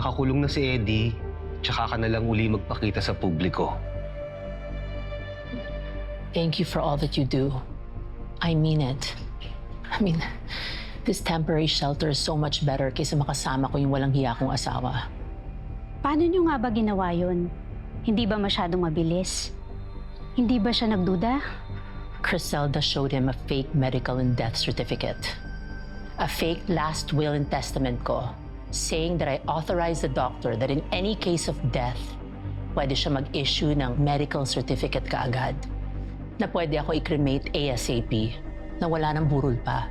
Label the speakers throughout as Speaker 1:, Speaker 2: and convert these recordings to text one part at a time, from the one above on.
Speaker 1: nakakulong na si Eddie, tsaka ka na lang uli magpakita sa publiko.
Speaker 2: Thank you for all that you do. I mean it. I mean, this temporary shelter is so much better kaysa makasama ko yung walang hiya kong asawa.
Speaker 3: Paano niyo nga ba ginawa yun? Hindi ba masyadong mabilis? Hindi ba siya nagduda?
Speaker 2: Criselda showed him a fake medical and death certificate. A fake last will and testament ko, saying that I authorized the doctor that in any case of death, pwede siya mag-issue ng medical certificate kaagad. Na pwede ako i-cremate ASAP, na wala nang burol pa.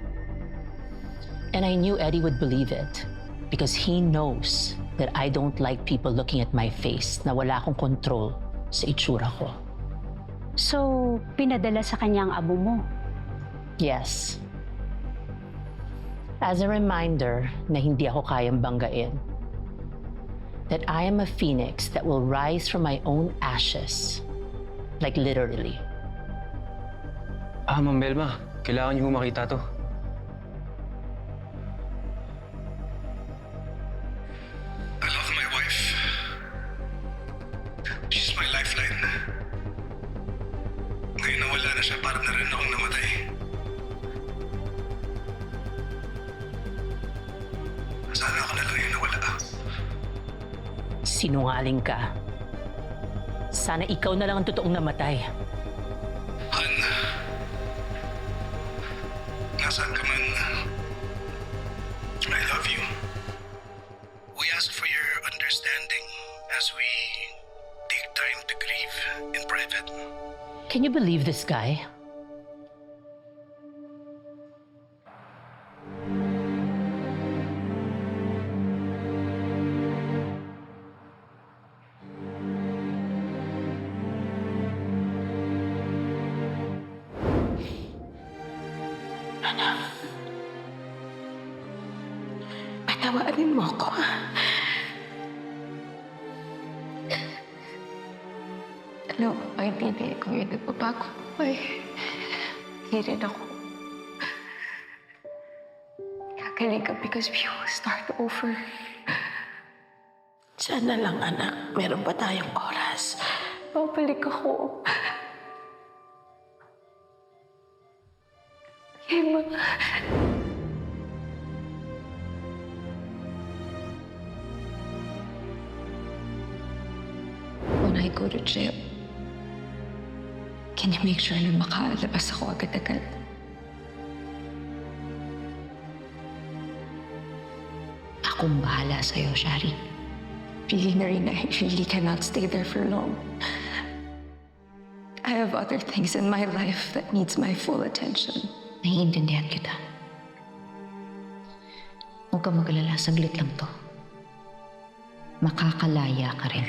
Speaker 2: And I knew Eddie would believe it because he knows that I don't like people looking at my face na wala akong control sa itsura ko.
Speaker 3: So, pinadala sa kanya ang abo mo?
Speaker 2: Yes. As a reminder na hindi ako kayang banggain. That I am a phoenix that will rise from my own ashes. Like literally.
Speaker 4: Ma'am Velma, kailangan niyo makita to.
Speaker 5: I love my wife. She's my lifeline. Ngayon na wala na siya, parang na rin akong namatay. Sana ako na lang yung nawala.
Speaker 2: Sinungaling ka. Sana ikaw na lang ang totoong namatay.
Speaker 5: Han, nasaan ka man, I love you. We ask for your understanding as we take time to grieve in private.
Speaker 2: Can you believe this guy?
Speaker 6: Patawarin mo ko. Alam mo, maintindihan ko yung nagbabago buhay. Hindi rin ako. Kagaling ka because we will start over.
Speaker 7: Sana lang, anak. Meron pa tayong oras.
Speaker 6: Babalik ako. Emma. When I go to jail, can you make sure na makalabas ako agad-agad? Akong bahala sa'yo, Shari. Really, Narina, I really cannot stay there for long. I have other things in my life that needs my full attention.
Speaker 7: Naiintindihan kita. Huwag ka mag-alala, saglit lang to. Makakalaya ka rin.